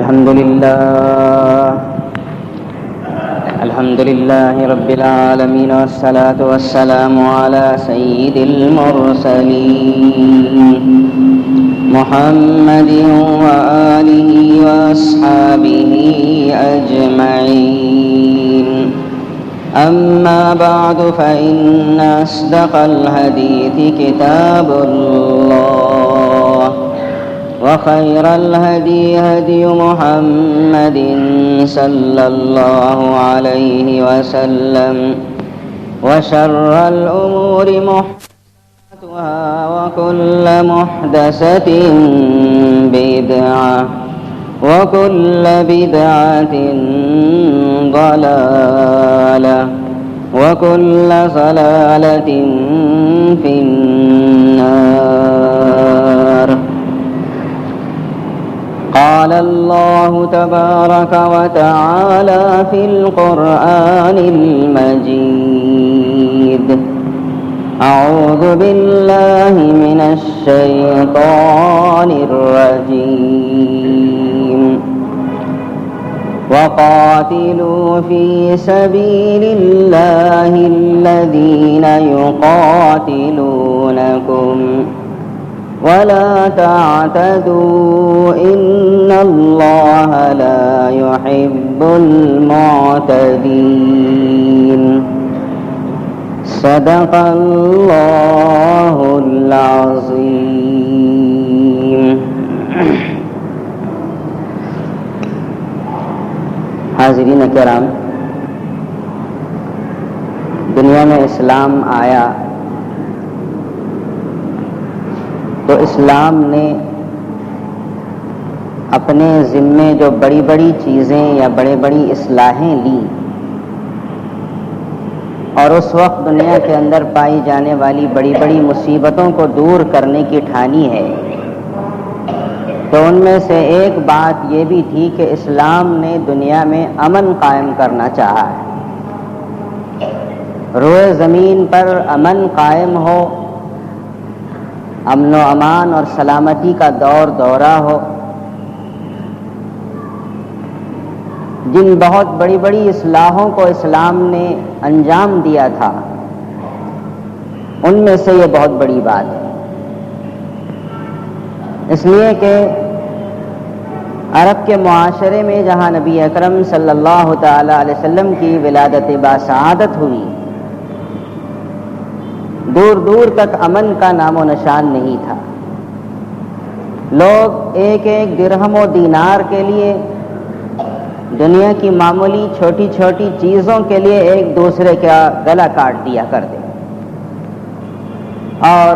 الحمد لله رب العالمين، والصلاة والسلام على سيد المرسلين محمد وآله وأصحابه أجمعين. أما بعد، فإن أصدق الحديث كتاب الله، وخير الهدي هدي محمد صلى الله عليه وسلم، وشر الأمور محدثاتها، وكل محدثة بدعة، وكل بدعة ضلالة، وكل ضلالة في النار. قال الله تبارك وتعالى في القرآن المجيد: أعوذ بالله من الشيطان الرجيم. وقاتلوا في سبيل الله الذين يقاتلونكم ولا تعتدوا إن الله لا يحب المعتدين. صدق الله العظيم. حاضرین کرام، دنیا میں اسلام آیا تو اسلام نے اپنے ذمے جو بڑی بڑی چیزیں یا بڑی اصلاحیں لی، اور اس وقت دنیا کے اندر پائی جانے والی بڑی مصیبتوں کو دور کرنے کی ٹھانی ہے، تو ان میں سے ایک بات یہ بھی تھی کہ اسلام نے دنیا میں امن قائم کرنا چاہا ہے، روئے زمین پر امن قائم ہو، امن و امان اور سلامتی کا دور دورہ ہو. جن بہت بڑی اصلاحوں کو اسلام نے انجام دیا تھا، ان میں سے یہ بہت بڑی بات ہے، اس لیے کہ عرب کے معاشرے میں جہاں نبی اکرم صلی اللہ تعالی علیہ وسلم کی ولادت باسعادت ہوئی، دور دور تک امن کا نام و نشان نہیں تھا. لوگ ایک درہم و دینار کے لیے، دنیا کی معمولی چھوٹی چیزوں کے لیے ایک دوسرے کا گلا کاٹ دیا کرتے، اور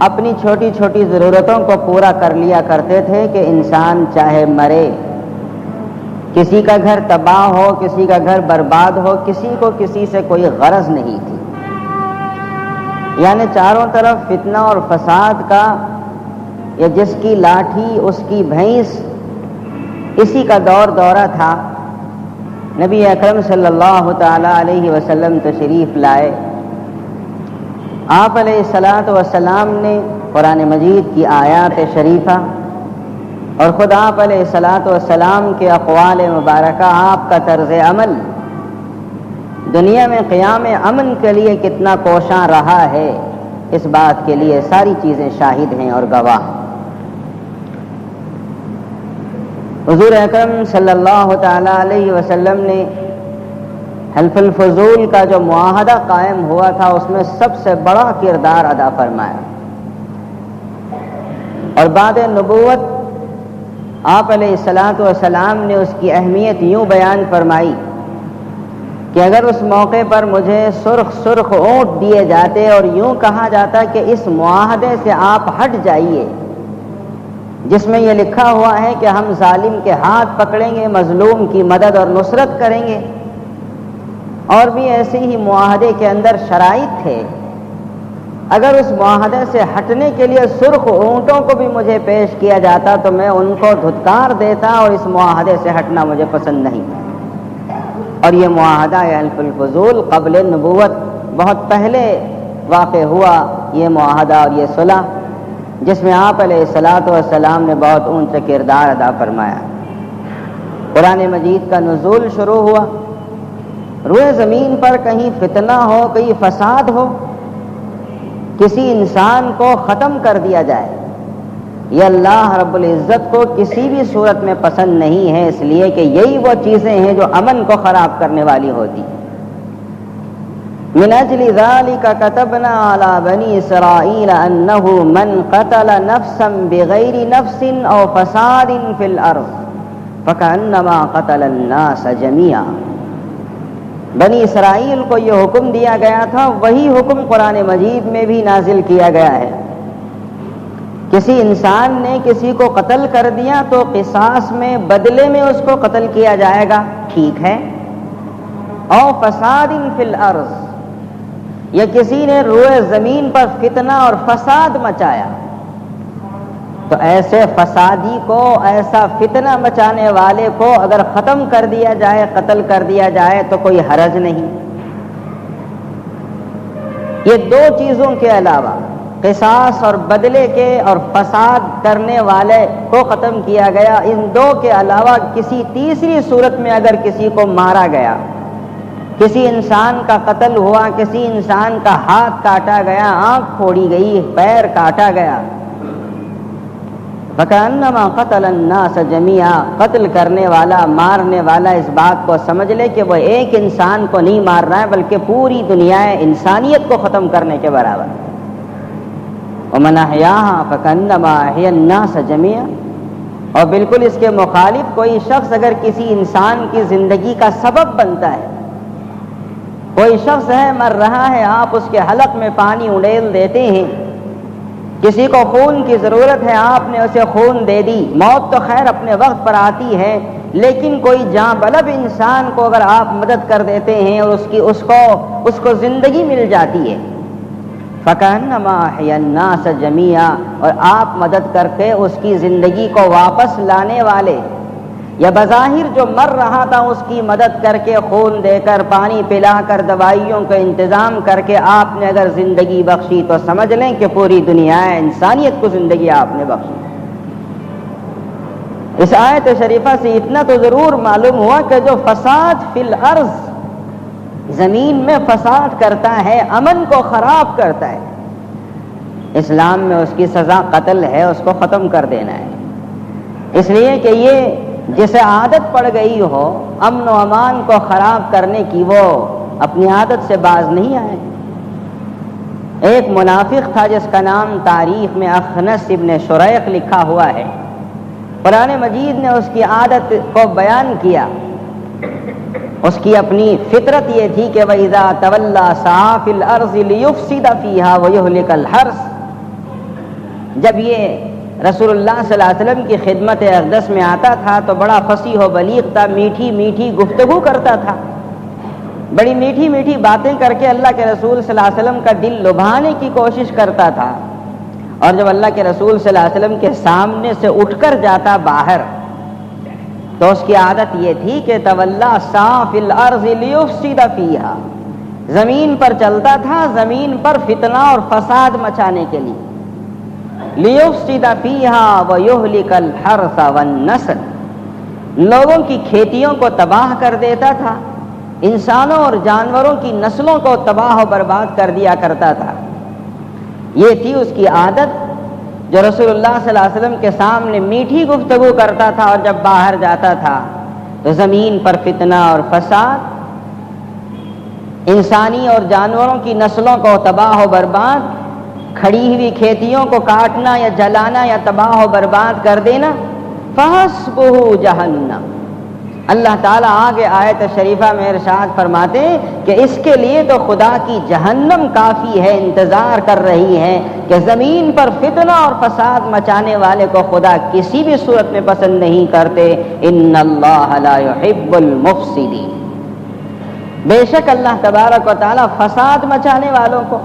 اپنی چھوٹی ضرورتوں کو پورا کر لیا کرتے تھے کہ انسان چاہے مرے، کسی کا گھر تباہ ہو، کسی کا گھر برباد ہو، کسی کو کسی سے کوئی غرض نہیں تھی. یعنی چاروں طرف فتنہ اور فساد کا، یا جس کی لاٹھی اس کی بھینس، اسی کا دور دورہ تھا. نبی اکرم صلی اللہ تعالی علیہ وسلم تشریف لائے. آپ علیہ الصلاۃ والسلام نے قرآن مجید کی آیات شریفہ اور خود آپ علیہ الصلاۃ والسلام کے اقوال مبارکہ، آپ کا طرز عمل دنیا میں قیام امن کے لیے کتنا کوشاں رہا ہے، اس بات کے لیے ساری چیزیں شاہد ہیں اور گواہ. حضور اکرم صلی اللہ تعالی علیہ وسلم نے حلف الفضول کا جو معاہدہ قائم ہوا تھا، اس میں سب سے بڑا کردار ادا فرمایا، اور بعد نبوت آپ علیہ الصلاۃ والسلام نے اس کی اہمیت یوں بیان فرمائی کہ اگر اس موقع پر مجھے سرخ اونٹ دیے جاتے اور یوں کہا جاتا کہ اس معاہدے سے آپ ہٹ جائیے، جس میں یہ لکھا ہوا ہے کہ ہم ظالم کے ہاتھ پکڑیں گے، مظلوم کی مدد اور نصرت کریں گے، اور بھی ایسے ہی معاہدے کے اندر شرائط تھے، اگر اس معاہدے سے ہٹنے کے لیے سرخ اونٹوں کو بھی مجھے پیش کیا جاتا تو میں ان کو دھتکار دیتا، اور اس معاہدے سے ہٹنا مجھے پسند نہیں. اور یہ معاہدہ حلف الفضول قبل نبوت بہت پہلے واقع ہوا، یہ معاہدہ اور یہ صلح. جس میں آپ علیہ الصلاۃ والسلام نے بہت اونچا کردار ادا فرمایا۔ قرآن مجید کا نزول شروع ہوا، روئے زمین پر کہیں فتنہ ہو، کہیں فساد ہو، کسی انسان کو ختم کر دیا جائے، یہ اللہ رب العزت کو کسی بھی صورت میں پسند نہیں ہے، اس لیے کہ یہی وہ چیزیں ہیں جو امن کو خراب کرنے والی ہوتی۔ من اجل ذلك كتبنا على بني اسرائيل انه من قتل نفسا بغير نفس او فساد في الارض فكأنما قتل الناس جميعا۔ بنی اسرائیل کو یہ حکم دیا گیا تھا، وہی حکم قرآن مجید میں بھی نازل کیا گیا ہے۔ کسی انسان نے کسی کو قتل کر دیا تو قصاص میں بدلے میں اس کو قتل کیا جائے گا، ٹھیک ہے۔ او فساد فی الارض، یا کسی نے روئے زمین پر فتنہ اور فساد مچایا، تو ایسے فسادی کو، ایسا فتنہ مچانے والے کو اگر ختم کر دیا جائے، قتل کر دیا جائے تو کوئی حرج نہیں۔ یہ دو چیزوں کے علاوہ، قصاص اور بدلے کے اور فساد کرنے والے کو ختم کیا گیا، ان دو کے علاوہ کسی تیسری صورت میں اگر کسی کو مارا گیا، کسی انسان کا قتل ہوا، کسی انسان کا ہاتھ کاٹا گیا، آنکھ پھوڑی گئی، پیر کاٹا گیا، فَكَأَنَّمَا قَتَلَ النَّاسَ جَمِيعًا، قتل کرنے والا، مارنے والا اس بات کو سمجھ لے کہ وہ ایک انسان کو نہیں مار رہا ہے بلکہ پوری دنیا انسانیت کو ختم کرنے کے برابر۔ وَمَنْ أَحْيَاهَا فَكَأَنَّمَا أَحْيَا النَّاسَ جَمِيعًا، اور بالکل اس کے مخالف کوئی شخص اگر کسی انسان کی زندگی کا سبب بنتا ہے، کوئی شخص ہے مر رہا ہے، آپ اس کے حلق میں پانی اڑیل دیتے ہیں، کسی کو خون کی ضرورت ہے، آپ نے اسے خون دے دی، موت تو خیر اپنے وقت پر آتی ہے، لیکن کوئی جاں بلب انسان کو اگر آپ مدد کر دیتے ہیں اور اس کو زندگی مل جاتی ہے، فَكَأَنَّمَا أَحْيَا النَّاسَ جَمِيعًا، اور آپ مدد کر کے اس کی زندگی کو واپس لانے والے، یا بظاہر جو مر رہا تھا اس کی مدد کر کے، خون دے کر، پانی پلا کر، دوائیوں کا انتظام کر کے آپ نے اگر زندگی بخشی، تو سمجھ لیں کہ پوری دنیا انسانیت کو زندگی آپ نے بخشی۔ اس آیت شریفہ سے اتنا تو ضرور معلوم ہوا کہ جو فساد فی الارض، زمین میں فساد کرتا ہے، امن کو خراب کرتا ہے، اسلام میں اس کی سزا قتل ہے، اس کو ختم کر دینا ہے۔ اس لیے کہ یہ جسے عادت پڑ گئی ہو امن و امان کو خراب کرنے کی، وہ اپنی عادت سے باز نہیں آئے۔ ایک منافق تھا جس کا نام تاریخ میں اخنس ابن شریق لکھا ہوا ہے، قرآن مجید نے اس کی عادت کو بیان کیا۔ اس کی اپنی فطرت یہ تھی کہ وَإِذَا تَوَلَّى سَعَىٰ فِي الْأَرْضِ لِيُفْسِدَ فِيهَا وَيُهْلِكَ الْحَرْثَ، جب یہ رسول اللہ صلی اللہ علیہ وسلم کی خدمت اقدس میں آتا تھا تو بڑا فصیح و بلیغ تھا، میٹھی میٹھی گفتگو کرتا تھا، بڑی میٹھی میٹھی باتیں کر کے اللہ کے رسول صلی اللہ علیہ وسلم کا دل لبھانے کی کوشش کرتا تھا، اور جب اللہ کے رسول صلی اللہ علیہ وسلم کے سامنے سے اٹھ کر جاتا باہر تو اس کی عادت یہ تھی کہ تولا سعیٰ فی الارض لیفسد فیہا، زمین پر چلتا تھا، زمین پر فتنہ اور فساد مچانے کے لیے، لیفسد فیہا ویہلک الحرث والنسل، لوگوں کی کھیتیوں کو تباہ کر دیتا تھا، انسانوں اور جانوروں کی نسلوں کو تباہ و برباد کر دیا کرتا تھا۔ یہ تھی اس کی عادت، جو رسول اللہ صلی اللہ علیہ وسلم کے سامنے میٹھی گفتگو کرتا تھا، اور جب باہر جاتا تھا تو زمین پر فتنہ اور فساد، انسانی اور جانوروں کی نسلوں کو تباہ و برباد، کھڑی ہوئی کھیتیوں کو کاٹنا یا جلانا یا تباہ و برباد کر دینا۔ فحسبہ جہنم، اللہ تعالیٰ آگے آیت شریفہ میں ارشاد فرماتے کہ اس کے لیے تو خدا کی جہنم کافی ہے، انتظار کر رہی ہے کہ زمین پر فتنہ اور فساد مچانے والے کو خدا کسی بھی صورت میں پسند نہیں کرتے۔ ان اللہ لا يحب المفسدین، بے شک اللہ تبارک و تعالیٰ فساد مچانے والوں کو،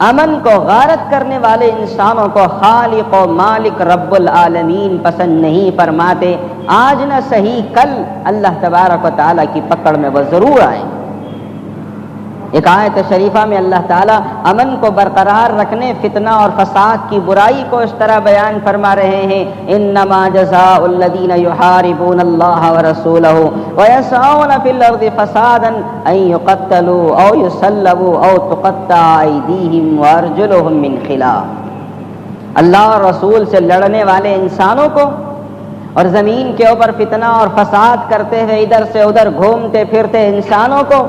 امن کو غارت کرنے والے انسانوں کو خالق و مالک رب العالمین پسند نہیں فرماتے۔ آج نہ صحیح کل اللہ تبارک و تعالیٰ کی پکڑ میں وہ ضرور آئیں۔ ایک آیت شریفہ میں اللہ تعالیٰ امن کو برقرار رکھنے، فتنہ اور فساد کی برائی کو اس طرح بیان فرما رہے ہیں، انما جزاء الذین یحاربون اللہ ورسولہ ویسعون فی الارض فسادا ان یقتلوا او یصلبوا او تقطع ایدیہم وارجلہم من خلاف۔ اللہ اور رسول سے لڑنے والے انسانوں کو اور زمین کے اوپر فتنہ اور فساد کرتے ہوئے ادھر سے ادھر گھومتے پھرتے انسانوں کو،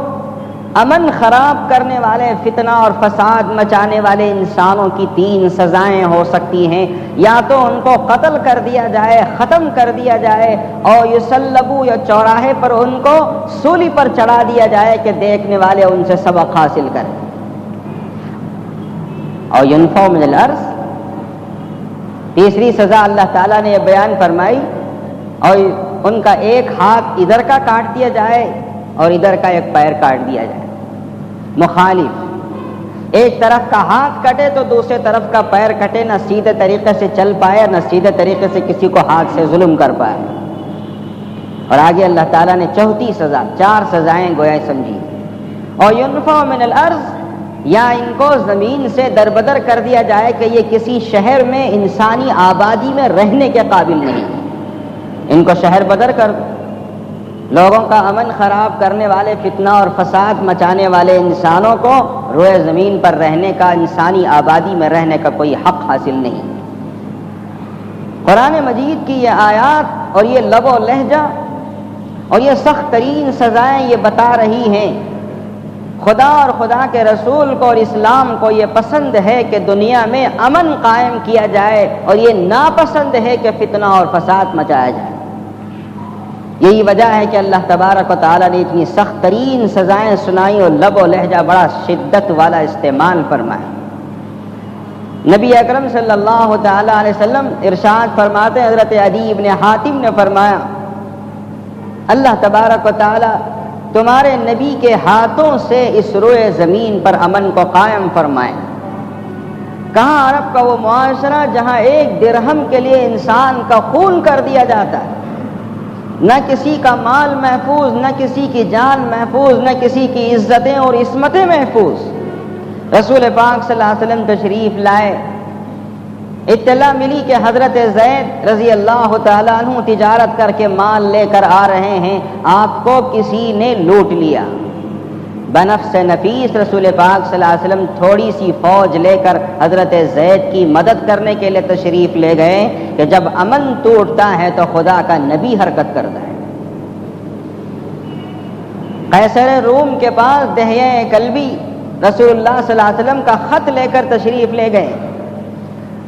امن خراب کرنے والے، فتنہ اور فساد مچانے والے انسانوں کی 3 سزائیں ہو سکتی ہیں، یا تو ان کو قتل کر دیا جائے، ختم کر دیا جائے، اور یصلبوا یا چوراہے پر ان کو سولی پر چڑھا دیا جائے کہ دیکھنے والے ان سے سبق حاصل کریں، اور ینفوا من الارض۔ تیسری سزا اللہ تعالیٰ نے یہ بیان فرمائی، اور ان کا ایک ہاتھ ادھر کا کاٹ دیا جائے اور ادھر کا ایک پیر کاٹ دیا جائے، مخالف، ایک طرف کا ہاتھ کٹے تو دوسرے طرف کا پیر کٹے، نہ سیدھے طریقے سے چل پائے، نہ سیدھے طریقے سے کسی کو ہاتھ سے ظلم کر پائے۔ اور آگے اللہ تعالیٰ نے چوتھی سزا، 4 سزائیں گویا سمجھی، اور ینفع من الارض، یا ان کو زمین سے دربدر کر دیا جائے کہ یہ کسی شہر میں انسانی آبادی میں رہنے کے قابل نہیں، ان کو شہر بدر کر دو۔ لوگوں کا امن خراب کرنے والے، فتنہ اور فساد مچانے والے انسانوں کو روئے زمین پر رہنے کا، انسانی آبادی میں رہنے کا کوئی حق حاصل نہیں۔ قرآن مجید کی یہ آیات اور یہ لب و لہجہ اور یہ سخت ترین سزائیں یہ بتا رہی ہیں خدا اور خدا کے رسول کو اور اسلام کو یہ پسند ہے کہ دنیا میں امن قائم کیا جائے، اور یہ ناپسند ہے کہ فتنہ اور فساد مچایا جائے۔ یہی وجہ ہے کہ اللہ تبارک و تعالیٰ نے اتنی سخت ترین سزائیں سنائی اور لب و لہجہ بڑا شدت والا استعمال فرمایا۔ نبی اکرم صلی اللہ تعالیٰ علیہ وسلم ارشاد فرماتے، حضرت عدی بن حاتم نے فرمایا، اللہ تبارک و تعالیٰ تمہارے نبی کے ہاتھوں سے اس روئے زمین پر امن کو قائم فرمائے۔ کہاں عرب کا وہ معاشرہ جہاں 1 درہم کے لیے انسان کا خون کر دیا جاتا ہے، نہ کسی کا مال محفوظ، نہ کسی کی جان محفوظ، نہ کسی کی عزتیں اور عصمتیں محفوظ۔ رسول پاک صلی اللہ علیہ وسلم تشریف لائے، اطلاع ملی کہ حضرت زید رضی اللہ تعالیٰ عنہ تجارت کر کے مال لے کر آ رہے ہیں، آپ کو کسی نے لوٹ لیا۔ بنفس نفیس رسول پاک صلی اللہ علیہ وسلم تھوڑی سی فوج لے کر حضرت زید کی مدد کرنے کے لیے تشریف لے گئے کہ جب امن ٹوٹتا ہے تو خدا کا نبی حرکت کرتا ہے۔ قیصر روم کے پاس دہیہ کلبی رسول اللہ صلی اللہ علیہ وسلم کا خط لے کر تشریف لے گئے،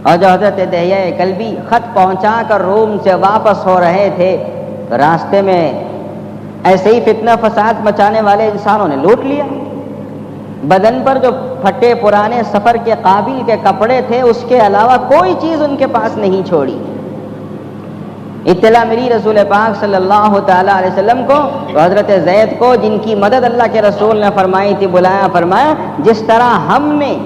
اور جو حضرت دہیہ کلبی خط پہنچا کر روم سے واپس ہو رہے تھے تو راستے میں ایسے ہی فتنہ فساد مچانے والے انسانوں نے لوٹ لیا۔ بدن پر جو پھٹے پرانے سفر کے قابل کے کپڑے تھے، اس کے علاوہ کوئی چیز ان کے پاس نہیں چھوڑی۔ اطلاع ملی رسول پاک صلی اللہ تعالیٰ علیہ وسلم کو، تو حضرت زید کو جن کی مدد اللہ کے رسول نے فرمائی تھی بلایا، فرمایا جس طرح ہم نے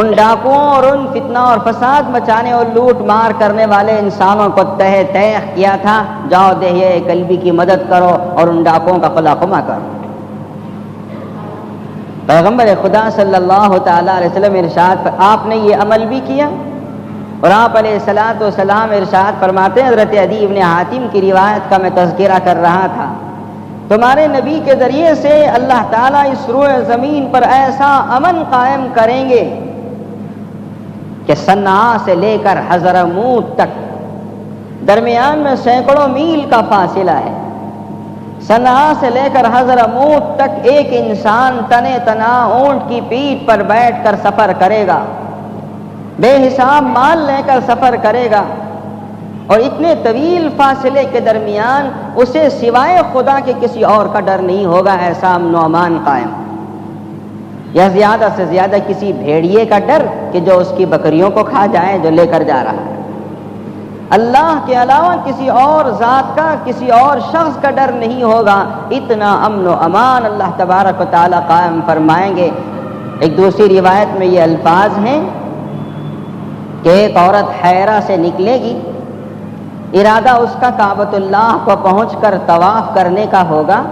ان ڈاکوؤں اور ان فتنہ اور فساد مچانے اور لوٹ مار کرنے والے انسانوں کو تہہ تیغ کیا تھا، جاؤ دہیہ کلبی کی مدد کرو اور ان ڈاکوؤں کا قلع قمع کرو۔ پیغمبر خدا صلی اللہ تعالیٰ علیہ وسلم ارشاد، آپ نے یہ عمل بھی کیا، اور آپ علیہ الصلوۃ والسلام ارشاد فرماتے ہیں، حضرت عدی ابن حاتم کی روایت کا میں تذکرہ کر رہا تھا، تمہارے نبی کے ذریعے سے اللہ تعالیٰ اس روئے زمین پر ایسا امن قائم کریں گے کہ صنعاء سے لے کر حضرموت تک درمیان میں سینکڑوں میل کا فاصلہ ہے۔ صنعاء سے لے کر حضرموت تک ایک انسان تنے تنا اونٹ کی پیٹھ پر بیٹھ کر سفر کرے گا، بے حساب مال لے کر سفر کرے گا، اور اتنے طویل فاصلے کے درمیان اسے سوائے خدا کے کسی اور کا ڈر نہیں ہوگا، ایسا امن و امان قائم، یا زیادہ سے زیادہ کسی بھیڑیے کا ڈر کہ جو اس کی بکریوں کو کھا جائے جو لے کر جا رہا ہے۔ اللہ کے علاوہ کسی اور ذات کا، کسی اور شخص کا ڈر نہیں ہوگا، اتنا امن و امان اللہ تبارک و تعالیٰ قائم فرمائیں گے۔ ایک دوسری روایت میں یہ الفاظ ہیں کہ ایک عورت حیرہ سے نکلے گی، ارادہ اس کا کعبۃ اللہ کو پہنچ کر طواف کرنے کا ہوگا،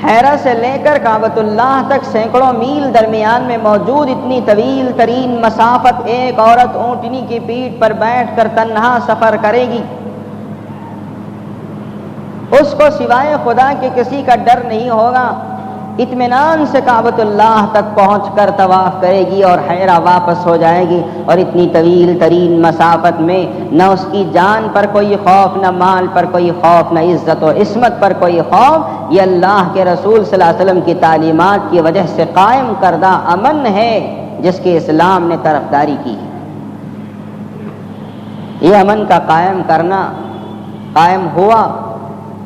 حیرہ سے لے کر کعبۃ اللہ تک سینکڑوں میل درمیان میں موجود اتنی طویل ترین مسافت ایک عورت اونٹنی کی پیٹھ پر بیٹھ کر تنہا سفر کرے گی، اس کو سوائے خدا کے کسی کا ڈر نہیں ہوگا، اطمینان سے کعبۃ اللہ تک پہنچ کر طواف کرے گی اور حیرہ واپس ہو جائے گی، اور اتنی طویل ترین مسافت میں نہ اس کی جان پر کوئی خوف، نہ مال پر کوئی خوف، نہ عزت و عصمت پر کوئی خوف۔ یہ اللہ کے رسول صلی اللہ علیہ وسلم کی تعلیمات کی وجہ سے قائم کردہ امن ہے جس کی اسلام نے طرفداری کی۔ یہ امن کا قائم کرنا قائم ہوا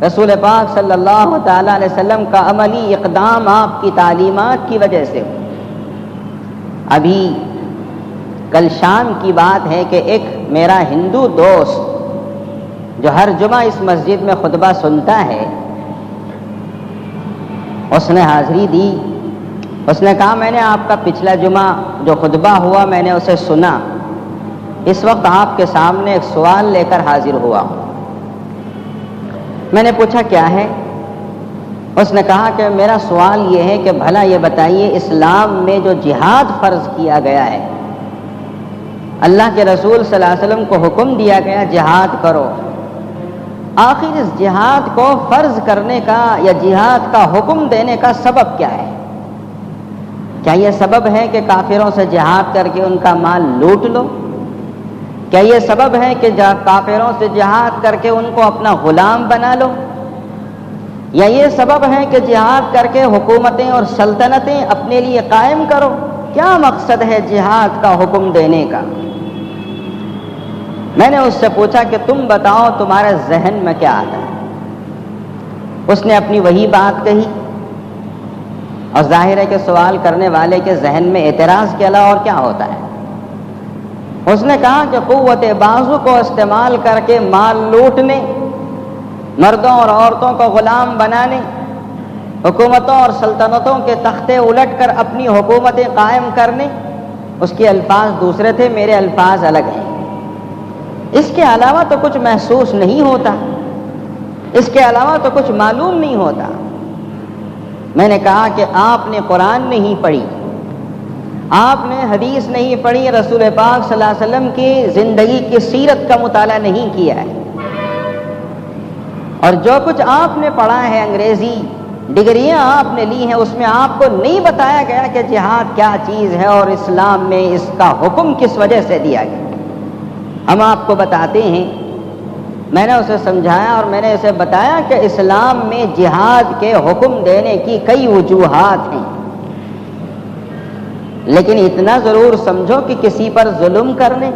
رسول پاک صلی اللہ تعالی علیہ وسلم کا عملی اقدام، آپ کی تعلیمات کی وجہ سے۔ ابھی کل شام کی بات ہے کہ ایک میرا ہندو دوست جو ہر جمعہ اس مسجد میں خطبہ سنتا ہے، اس نے حاضری دی۔ اس نے کہا میں نے آپ کا پچھلا جمعہ جو خطبہ ہوا میں نے اسے سنا، اس وقت آپ کے سامنے ایک سوال لے کر حاضر ہوا ہوں۔ میں نے پوچھا کیا ہے؟ اس نے کہا کہ میرا سوال یہ ہے کہ بھلا یہ بتائیے اسلام میں جو جہاد فرض کیا گیا ہے، اللہ کے رسول صلی اللہ علیہ وسلم کو حکم دیا گیا جہاد کرو، آخر اس جہاد کو فرض کرنے کا یا جہاد کا حکم دینے کا سبب کیا ہے؟ کیا یہ سبب ہے کہ کافروں سے جہاد کر کے ان کا مال لوٹ لو؟ کیا یہ سبب ہے کہ کافروں سے جہاد کر کے ان کو اپنا غلام بنا لو؟ یا یہ سبب ہے کہ جہاد کر کے حکومتیں اور سلطنتیں اپنے لیے قائم کرو؟ کیا مقصد ہے جہاد کا حکم دینے کا؟ میں نے اس سے پوچھا کہ تم بتاؤ تمہارے ذہن میں کیا آتا ہے؟ اس نے اپنی وہی بات کہی، اور ظاہر ہے کہ سوال کرنے والے کے ذہن میں اعتراض کے علاوہ اور کیا ہوتا ہے؟ اس نے کہا کہ قوت بازو کو استعمال کر کے مال لوٹنے، مردوں اور عورتوں کو غلام بنانے، حکومتوں اور سلطنتوں کے تختے الٹ کر اپنی حکومتیں قائم کرنے، اس کے الفاظ دوسرے تھے، میرے الفاظ الگ ہیں۔ اس کے علاوہ تو کچھ محسوس نہیں ہوتا، اس کے علاوہ تو کچھ معلوم نہیں ہوتا۔ میں نے کہا کہ آپ نے قرآن نہیں پڑھی، آپ نے حدیث نہیں پڑھی، رسول پاک صلی اللہ علیہ وسلم کی زندگی کی سیرت کا مطالعہ نہیں کیا ہے، اور جو کچھ آپ نے پڑھا ہے، انگریزی ڈگریاں آپ نے لی ہیں، اس میں آپ کو نہیں بتایا گیا کہ جہاد کیا چیز ہے اور اسلام میں اس کا حکم کس وجہ سے دیا گیا۔ ہم آپ کو بتاتے ہیں۔ میں نے اسے سمجھایا اور میں نے اسے بتایا کہ اسلام میں جہاد کے حکم دینے کی کئی وجوہات ہیں، لیکن اتنا ضرور سمجھو کہ کسی پر ظلم کرنے،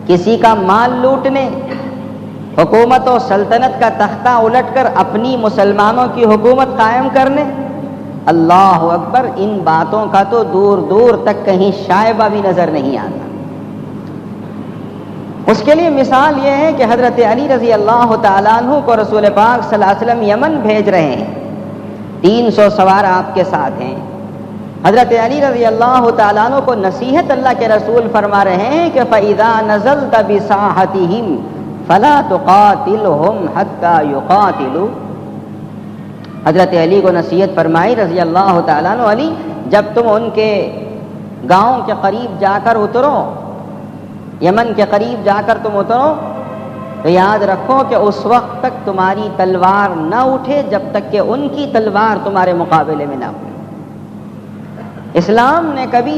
کسی کا مال لوٹنے، حکومت و سلطنت کا تختہ الٹ کر اپنی مسلمانوں کی حکومت قائم کرنے، اللہ اکبر، ان باتوں کا تو دور دور تک کہیں شائبہ بھی نظر نہیں آتا۔ اس کے لیے مثال یہ ہے کہ حضرت علی رضی اللہ تعالیٰ عنہ کو رسول پاک صلی اللہ علیہ وسلم یمن بھیج رہے ہیں، 300 سوار آپ کے ساتھ ہیں۔ حضرت علی رضی اللہ تعالیٰ عنہ کو نصیحت اللہ کے رسول فرما رہے ہیں کہ فَإِذَا نَزَلْتَ بِسَاحَتِهِمْ فَلَا تُقَاتِلْهُمْ حَتَّى يُقَاتِلُوا۔ حضرت علی کو نصیحت فرمائی رضی اللہ تعالیٰ عنہ، علی جب تم ان کے گاؤں کے قریب جا کر اترو، یمن کے قریب جا کر تم اترو، تو یاد رکھو کہ اس وقت تک تمہاری تلوار نہ اٹھے جب تک کہ ان کی تلوار تمہارے مقابلے میں نہ اٹھے۔ اسلام نے کبھی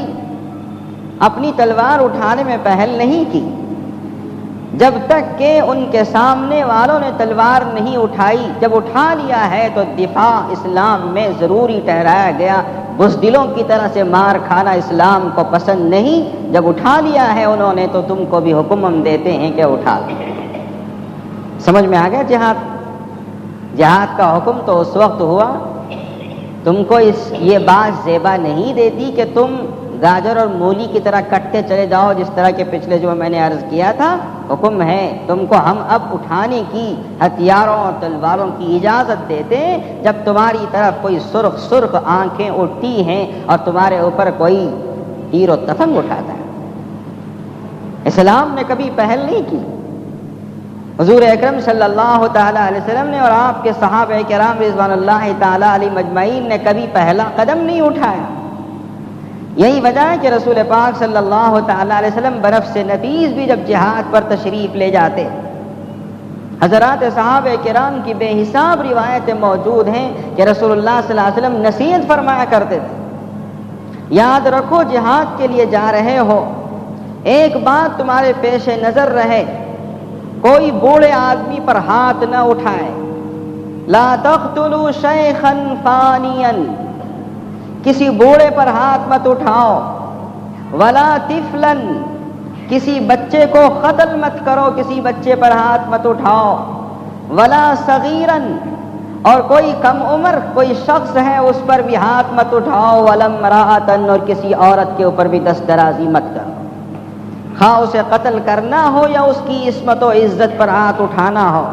اپنی تلوار اٹھانے میں پہل نہیں کی جب تک کہ ان کے سامنے والوں نے تلوار نہیں اٹھائی۔ جب اٹھا لیا ہے تو دفاع اسلام میں ضروری ٹھہرایا گیا۔ بزدلوں کی طرح سے مار کھانا اسلام کو پسند نہیں۔ جب اٹھا لیا ہے انہوں نے تو تم کو بھی حکم ہم دیتے ہیں کہ اٹھا لو۔ سمجھ میں آ گیا جہاد کا حکم تو اس وقت ہوا۔ تم کو یہ بات زیبا نہیں دیتی کہ تم گاجر اور مولی کی طرح کٹتے چلے جاؤ، جس طرح کے پچھلے جو میں نے عرض کیا تھا۔ حکم ہے تم کو ہم اب اٹھانے کی، ہتھیاروں اور تلواروں کی اجازت دیتے ہیں جب تمہاری طرف کوئی سرخ سرخ آنکھیں اٹھتی ہیں اور تمہارے اوپر کوئی تیر و تفنگ اٹھاتا ہے۔ اسلام نے کبھی پہل نہیں کی۔ حضور اکرم صلی اللہ تعالیٰ علیہ وسلم نے اور آپ کے صحابہ کرام رضوان اللہ تعالیٰ علیہ مجمعین نے کبھی پہلا قدم نہیں اٹھایا. یہی وجہ ہے کہ رسول پاک صلی اللہ تعالیٰ علیہ وسلم برف سے نبیذ بھی جب جہاد پر تشریف لے جاتے. حضرات صحابہ کرام کی بے حساب روایتیں موجود ہیں کہ رسول اللہ صلی اللہ علیہ وسلم نصیحت فرمایا کرتے تھے، یاد رکھو جہاد کے لیے جا رہے ہو، ایک بات تمہارے پیش نظر رہے، کوئی بوڑھے آدمی پر ہاتھ نہ اٹھائے. لا تقتلوا شیخا فانیا، کسی بوڑھے پر ہاتھ مت اٹھاؤ. ولا طفلا، کسی بچے کو قتل مت کرو، کسی بچے پر ہاتھ مت اٹھاؤ. ولا صغیرا، اور کوئی کم عمر کوئی شخص ہے اس پر بھی ہاتھ مت اٹھاؤ. ولا امرأۃ، اور کسی عورت کے اوپر بھی دست درازی مت کرو، خواہ اسے قتل کرنا ہو یا اس کی عصمت و عزت پر ہاتھ اٹھانا ہو.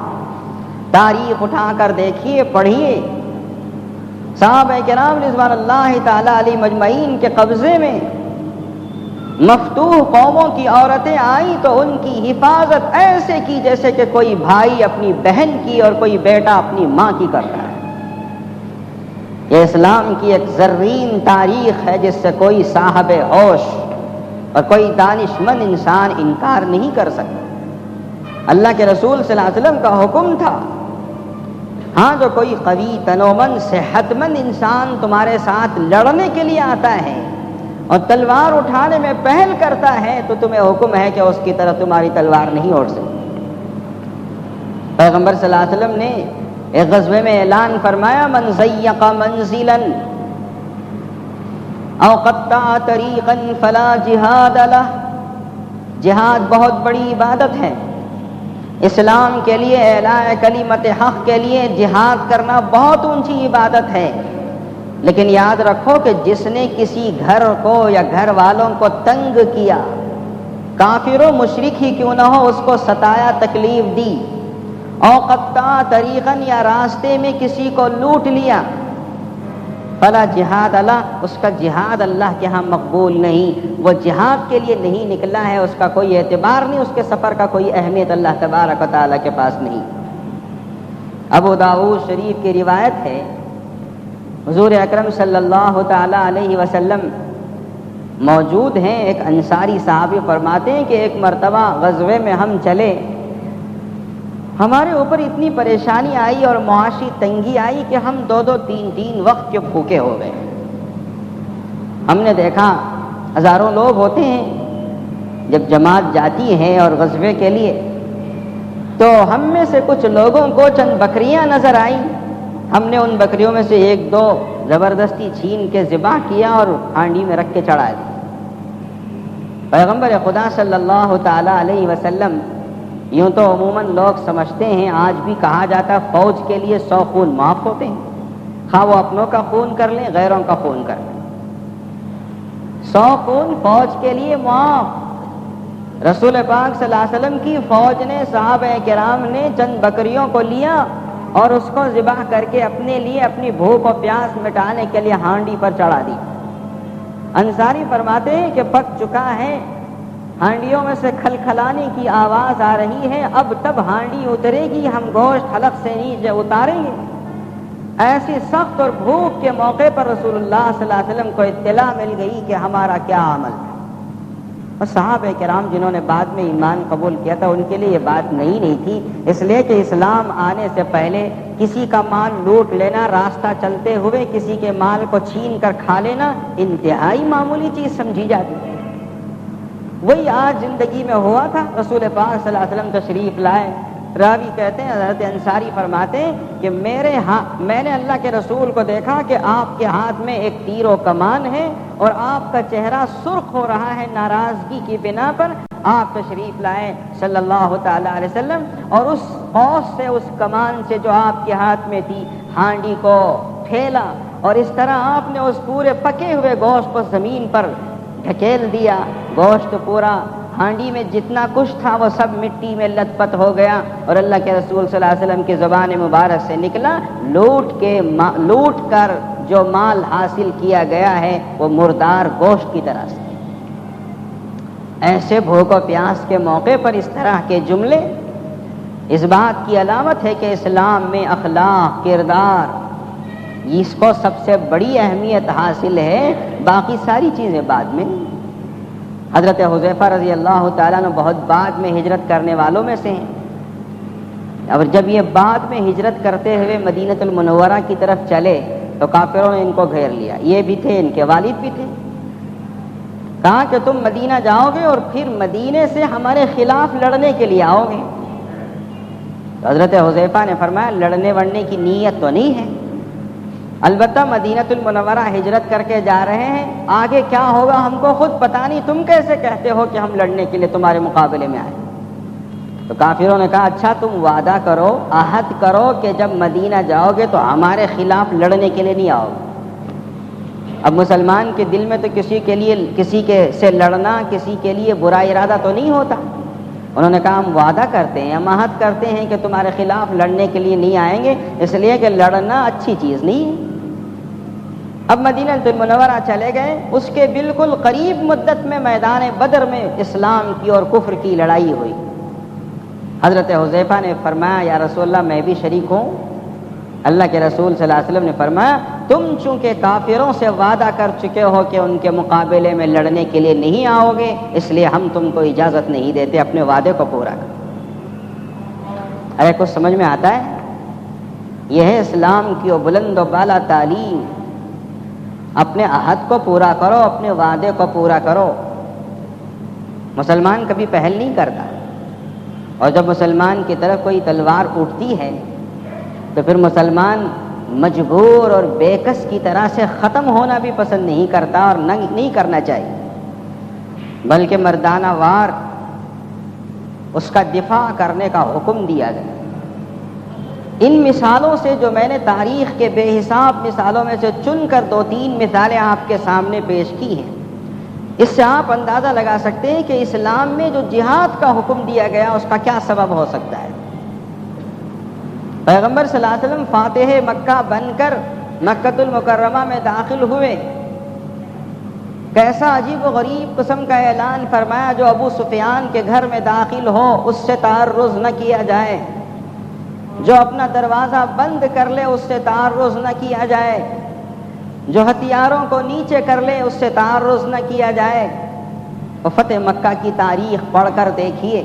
تاریخ اٹھا کر دیکھیے، پڑھیے، صحابہ کرام رضوان اللہ تعالی علیہ مجمعین کے قبضے میں مفتوح قوموں کی عورتیں آئیں تو ان کی حفاظت ایسے کی جیسے کہ کوئی بھائی اپنی بہن کی اور کوئی بیٹا اپنی ماں کی کرتا ہے. یہ اسلام کی ایک زرین تاریخ ہے جس سے کوئی صاحب ہوش اور کوئی دانش مند انسان انکار نہیں کر سکتا. اللہ کے رسول صلی اللہ علیہ وسلم کا حکم تھا، ہاں جو کوئی قوی تنومند صحت مند انسان تمہارے ساتھ لڑنے کے لیے آتا ہے اور تلوار اٹھانے میں پہل کرتا ہے تو تمہیں حکم ہے کہ اس کی طرف تمہاری تلوار نہیں اٹھ سکتی. پیغمبر صلی اللہ علیہ وسلم نے ایک غزوے میں اعلان فرمایا، من ضیق منزلا او قطع طریقا فلا جہاد لہ. جہاد بہت بڑی عبادت ہے، اسلام کے لیے اعلاء کلمت حق کے لیے جہاد کرنا بہت اونچی عبادت ہے. لیکن یاد رکھو کہ جس نے کسی گھر کو یا گھر والوں کو تنگ کیا، کافر و مشرک ہی کیوں نہ ہو، اس کو ستایا، تکلیف دی، او قطع طریقا، یا راستے میں کسی کو لوٹ لیا، فلا جہاد اللہ، اس کا جہاد اللہ کے ہاں مقبول نہیں. وہ جہاد کے لیے نہیں نکلا ہے، اس کا کوئی اعتبار نہیں، اس کے سفر کا کوئی اہمیت اللہ تبارک و تعالیٰ کے پاس نہیں. ابو داؤد شریف کی روایت ہے، حضور اکرم صلی اللہ تعالی علیہ وسلم موجود ہیں. ایک انصاری صحابی فرماتے ہیں کہ ایک مرتبہ غزوے میں ہم چلے، ہمارے اوپر اتنی پریشانی آئی اور معاشی تنگی آئی کہ ہم 2-3 وقت کے بھوکے ہو گئے. ہم نے دیکھا ہزاروں لوگ ہوتے ہیں، جب جماعت جاتی ہے اور غزوے کے لیے تو ہم میں سے کچھ لوگوں کو چند بکریاں نظر آئیں. ہم نے ان بکریوں میں سے 1-2 زبردستی چھین کے ذبح کیا اور ہانڈی میں رکھ کے چڑھا دی. پیغمبر خدا صلی اللہ تعالی علیہ وسلم، یوں تو عموماً لوگ سمجھتے ہیں، آج بھی کہا جاتا ہے فوج کے لیے 100 خون معاف ہوتے ہیں، خواہ وہ اپنوں کا خون کر لیں غیروں کا خون کر لیں، 100 خون فوج کے لیے معاف. رسول پاک صلی اللہ علیہ وسلم کی فوج نے، صحابہ کرام نے چند بکریوں کو لیا اور اس کو ذبح کر کے اپنے لیے اپنی بھوک و پیاس مٹانے کے لیے ہانڈی پر چڑھا دی. انصاری فرماتے ہیں کہ پک چکا ہے، ہانڈیوں میں سے کھلکھلانے کی آواز آ رہی ہے، اب تب ہانڈی اترے گی، ہم گوشت حلق سے نیچے اتاریں گے. ایسی سخت اور بھوک کے موقع پر رسول اللہ صلی اللہ علیہ وسلم کو اطلاع مل گئی کہ ہمارا کیا عمل ہے. اور صحابہ کرام جنہوں نے بعد میں ایمان قبول کیا تھا ان کے لیے یہ بات نہیں تھی، اس لیے کہ اسلام آنے سے پہلے کسی کا مال لوٹ لینا، راستہ چلتے ہوئے کسی کے مال کو چھین کر کھا لینا انتہائی معمولی چیز سمجھی جاتی ہے. وہی آج زندگی میں ہوا تھا. رسول پاک صلی اللہ علیہ وسلم تشریف لائے. راوی کہتے ہیں، حضرت انصاری فرماتے ہیں کہ میں نے اللہ کے رسول کو دیکھا کہ آپ کے ہاتھ میں ایک تیر و کمان ہے اور آپ کا چہرہ سرخ ہو رہا ہے ناراضگی کی بنا پر. آپ تشریف لائے صلی اللہ تعالی علیہ وسلم اور اس قوس سے، اس کمان سے جو آپ کے ہاتھ میں تھی، ہانڈی کو پھیلا اور اس طرح آپ نے اس پورے پکے ہوئے گوشت کو زمین پر ڈھکیل دیا. گوشت پورا ہانڈی میں جتنا کچھ تھا وہ سب مٹی میں لت پت ہو گیا اور اللہ کے رسول صلی اللہ علیہ وسلم کی زبان مبارک سے نکلا، لوٹ کر جو مال حاصل کیا گیا ہے وہ مردار گوشت کی طرح سے. ایسے بھوک و پیاس کے موقع پر اس طرح کے جملے اس بات کی علامت ہے کہ اسلام میں اخلاق، کردار، اس کو سب سے بڑی اہمیت حاصل ہے، باقی ساری چیزیں بعد میں۔ حضرت حذیفہ رضی اللہ تعالیٰ عنہ بہت بعد میں ہجرت کرنے والوں میں سے ہیں، اور جب یہ بعد میں ہجرت کرتے ہوئے مدینہ المنورہ کی طرف چلے تو کافروں نے ان کو گھیر لیا، یہ بھی تھے، ان کے والد بھی تھے۔ کہا کہ تم مدینہ جاؤ گے اور پھر مدینے سے ہمارے خلاف لڑنے کے لیے آؤ گے۔ تو حضرت حذیفہ نے فرمایا لڑنے وڑنے کی نیت تو نہیں ہے، البتہ مدینہ المنورہ ہجرت کر کے جا رہے ہیں، آگے کیا ہوگا ہم کو خود پتہ نہیں، تم کیسے کہتے ہو کہ ہم لڑنے کے لیے تمہارے مقابلے میں آئے؟ تو کافروں نے کہا اچھا تم وعدہ کرو، عہد کرو کہ جب مدینہ جاؤ گے تو ہمارے خلاف لڑنے کے لیے نہیں آؤ گے۔ اب مسلمان کے دل میں تو کسی کے سے لڑنا، کسی کے لیے برا ارادہ تو نہیں ہوتا۔ انہوں نے کہا ہم وعدہ کرتے ہیں، ہم عہد کرتے ہیں کہ تمہارے خلاف لڑنے کے لیے نہیں آئیں گے، اس لیے کہ لڑنا اچھی چیز نہیں ہے۔ اب مدینہ المنورہ چلے گئے، اس کے بالکل قریب مدت میں میدان بدر میں اسلام کی اور کفر کی لڑائی ہوئی۔ حضرت حذیفہ نے فرمایا یا رسول اللہ میں بھی شریک ہوں۔ اللہ کے رسول صلی اللہ علیہ وسلم نے فرمایا تم چونکہ کافروں سے وعدہ کر چکے ہو کہ ان کے مقابلے میں لڑنے کے لیے نہیں آؤ گے، اس لیے ہم تم کو اجازت نہیں دیتے، اپنے وعدے کو پورا کرو۔ ارے کچھ سمجھ میں آتا ہے؟ یہ ہے اسلام کی وہ بلند و بالا تعلیم، اپنے عہد کو پورا کرو، اپنے وعدے کو پورا کرو۔ مسلمان کبھی پہل نہیں کرتا، اور جب مسلمان کی طرف کوئی تلوار اٹھتی ہے تو پھر مسلمان مجبور اور بےکس کی طرح سے ختم ہونا بھی پسند نہیں کرتا، اور نہیں کرنا چاہیے، بلکہ مردانہ وار اس کا دفاع کرنے کا حکم دیا گیا۔ ان مثالوں سے جو میں نے تاریخ کے بے حساب مثالوں میں سے چن کر 2-3 مثالیں آپ کے سامنے پیش کی ہیں، اس سے آپ اندازہ لگا سکتے ہیں کہ اسلام میں جو جہاد کا حکم دیا گیا اس کا کیا سبب ہو سکتا ہے۔ پیغمبر صلی اللہ علیہ وسلم فاتح مکہ بن کر مکۃ المکرمہ میں داخل ہوئے، کیسا عجیب و غریب قسم کا اعلان فرمایا، جو ابو سفیان کے گھر میں داخل ہو اس سے تعرض نہ کیا جائے، جو اپنا دروازہ بند کر لے اس سے تعرض نہ کیا جائے، جو ہتھیاروں کو نیچے کر لے اس سے تعرض نہ کیا جائے۔ اور فتح مکہ کی تاریخ پڑھ کر دیکھیے،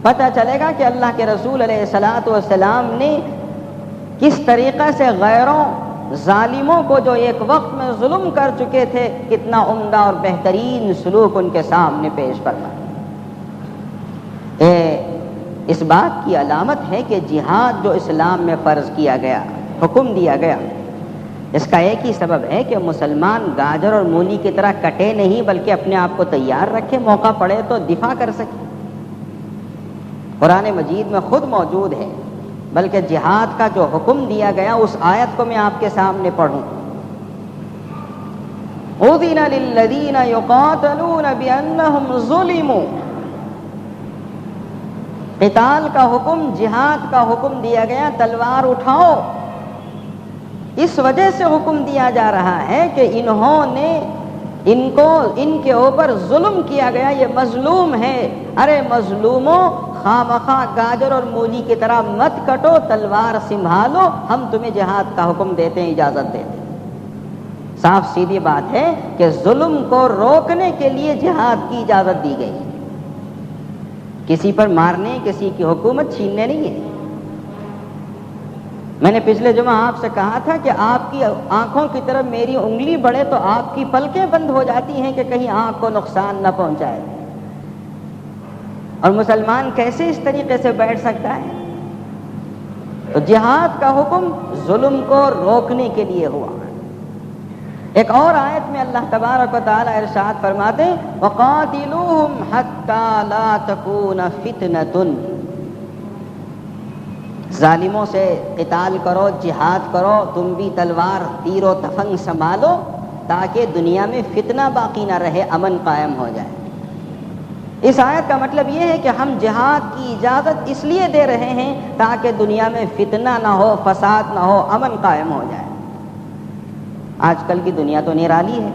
پتہ چلے گا کہ اللہ کے رسول علیہ الصلاۃ والسلام نے کس طریقے سے غیروں ظالموں کو جو ایک وقت میں ظلم کر چکے تھے، کتنا عمدہ اور بہترین سلوک ان کے سامنے پیش کرنا۔ اس بات کی علامت ہے کہ جہاد جو اسلام میں فرض کیا گیا، حکم دیا گیا، اس کا ایک ہی سبب ہے کہ مسلمان گاجر اور مولی کی طرح کٹے نہیں، بلکہ اپنے آپ کو تیار رکھے، موقع پڑے تو دفاع کر سکے۔ قرآن مجید میں خود موجود ہے، بلکہ جہاد کا جو حکم دیا گیا اس آیت کو میں آپ کے سامنے پڑھوں۔ اذن للذین یقاتلون بانہم ظلموا، قتال کا حکم، جہاد کا حکم دیا گیا، تلوار اٹھاؤ۔ اس وجہ سے حکم دیا جا رہا ہے کہ انہوں نے ان کے اوپر ظلم کیا گیا، یہ مظلوم ہے۔ ارے مظلوموں، خواہ گاجر اور مولی کی طرح مت کٹو، تلوار سنبھالو، ہم تمہیں جہاد کا حکم دیتے ہیں، اجازت دیتے ہیں۔ صاف سیدھی بات ہے کہ ظلم کو روکنے کے لیے جہاد کی اجازت دی گئی، کسی پر مارنے، کسی کی حکومت چھیننے نہیں ہے۔ میں نے پچھلے جمعہ آپ سے کہا تھا کہ آپ کی آنکھوں کی طرف میری انگلی بڑھے تو آپ کی پلکیں بند ہو جاتی ہیں کہ کہیں آنکھ کو نقصان نہ پہنچائے، اور مسلمان کیسے اس طریقے سے بیٹھ سکتا ہے؟ تو جہاد کا حکم ظلم کو روکنے کے لیے ہوا۔ ایک اور آیت میں اللہ تبارک و تعالی ارشاد فرماتے ہیں وَقَاتِلُوهُمْ حَتَّى لَا تَكُونَ فِتْنَةٌ، ظالموں سے قتال کرو، جہاد کرو، تم بھی تلوار تیر و تفنگ سنبھالو، تاکہ دنیا میں فتنہ باقی نہ رہے، امن قائم ہو جائے۔ اس آیت کا مطلب یہ ہے کہ ہم جہاد کی اجازت اس لیے دے رہے ہیں تاکہ دنیا میں فتنہ نہ ہو، فساد نہ ہو، امن قائم ہو جائے۔ آج کل کی دنیا تو نرالی ہے،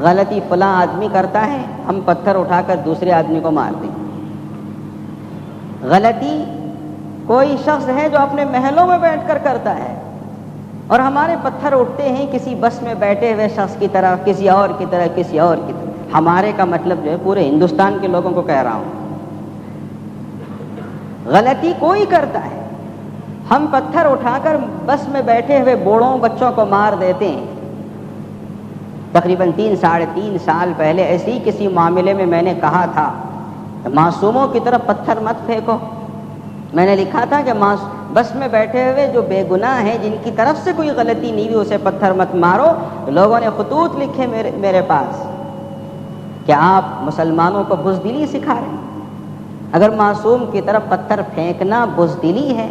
غلطی فلاں آدمی کرتا ہے، ہم پتھر اٹھا کر دوسرے آدمی کو مار دیں۔ غلطی کوئی شخص ہے جو اپنے محلوں میں بیٹھ کر کرتا ہے، اور ہمارے پتھر اٹھتے ہیں کسی بس میں بیٹھے ہوئے شخص کی طرف، کسی اور کی طرف، کسی اور کی طرف۔ ہمارے کا مطلب جو ہے پورے ہندوستان کے لوگوں کو کہہ رہا ہوں، غلطی کوئی کرتا ہے، ہم پتھر اٹھا کر بس میں بیٹھے ہوئے بوڑھوں بچوں کو مار دیتے ہیں۔ تقریباً 3-3.5 سال پہلے ایسے ہی کسی معاملے میں نے کہا تھا معصوموں کی طرف پتھر مت پھینکو۔ میں نے لکھا تھا کہ بس میں بیٹھے ہوئے جو بے گناہ ہیں، جن کی طرف سے کوئی غلطی نہیں ہوئی، اسے پتھر مت مارو۔ لوگوں نے خطوط لکھے میرے پاس کہ آپ مسلمانوں کو بزدلی سکھا رہے ہیں۔ اگر معصوم کی طرف پتھر پھینکنا بزدلی ہے،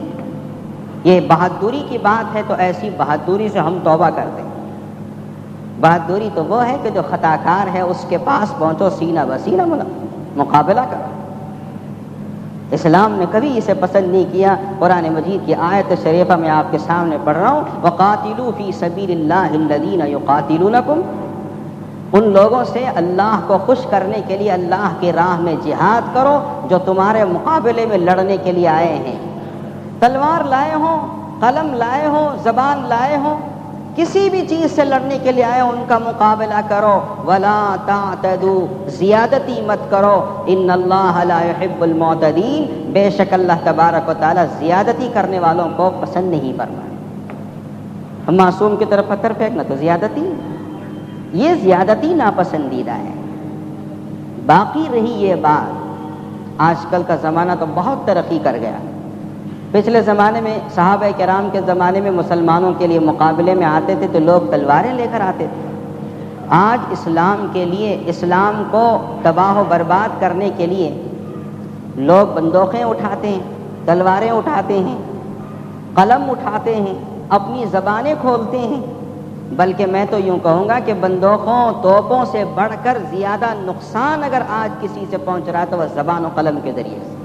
یہ بہادری کی بات ہے، تو ایسی بہادری سے ہم توبہ کرتے ہیں۔ بہادری تو وہ ہے کہ جو خطا کار ہے اس کے پاس پہنچو، سینہ بسینہ مقابلہ کرو۔ اسلام نے کبھی اسے پسند نہیں کیا۔ قرآن مجید کی آیت شریفہ میں آپ کے سامنے پڑھ رہا ہوں، وَقَاتِلُوا فِي سَبِيلِ اللَّهِ الَّذِينَ يُقَاتِلُونَكُمْ، ان لوگوں سے اللہ کو خوش کرنے کے لیے اللہ کی راہ میں جہاد کرو جو تمہارے مقابلے میں لڑنے کے لیے آئے ہیں۔ تلوار لائے ہوں، قلم لائے ہوں، زبان لائے ہوں، کسی بھی چیز سے لڑنے کے لیے آئے ہوں، ان کا مقابلہ کرو۔ وَلَا تَعْتَدُوا، زیادتی مت کرو۔ إِنَّ اللَّهَ لَا يُحِبُّ الْمُعْتَدِينَ، بے شک اللہ تبارک و تعالیٰ زیادتی کرنے والوں کو پسند نہیں فرمائے۔ ہم معصوم کی طرف پتھر پھینکنا تو زیادتی، یہ زیادتی ناپسندیدہ ہے۔ باقی رہی یہ بات، آج کل کا زمانہ تو بہت ترقی کر گیا۔ پچھلے زمانے میں صحابہ کرام کے زمانے میں مسلمانوں کے لیے مقابلے میں آتے تھے تو لوگ تلواریں لے کر آتے تھے۔ آج اسلام کے لیے، اسلام کو تباہ و برباد کرنے کے لیے لوگ بندوقیں اٹھاتے ہیں، تلواریں اٹھاتے ہیں، قلم اٹھاتے ہیں، اپنی زبانیں کھولتے ہیں۔ بلکہ میں تو یوں کہوں گا کہ بندوقوں توپوں سے بڑھ کر زیادہ نقصان اگر آج کسی سے پہنچ رہا ہے تو وہ زبان و قلم کے ذریعے سے۔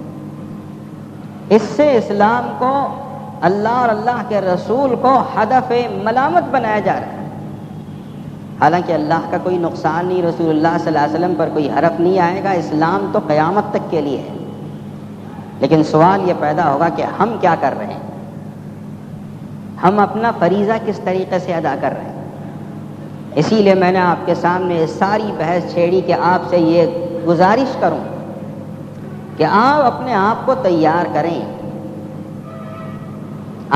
اس سے اسلام کو، اللہ اور اللہ کے رسول کو ہدف ملامت بنایا جا رہا ہے۔ حالانکہ اللہ کا کوئی نقصان نہیں، رسول اللہ صلی اللہ علیہ وسلم پر کوئی حرف نہیں آئے گا، اسلام تو قیامت تک کے لیے ہے۔ لیکن سوال یہ پیدا ہوگا کہ ہم کیا کر رہے ہیں، ہم اپنا فریضہ کس طریقے سے ادا کر رہے ہیں۔ اسی لیے میں نے آپ کے سامنے ساری بحث چھیڑی کہ آپ سے یہ گزارش کروں کہ آپ اپنے آپ کو تیار کریں،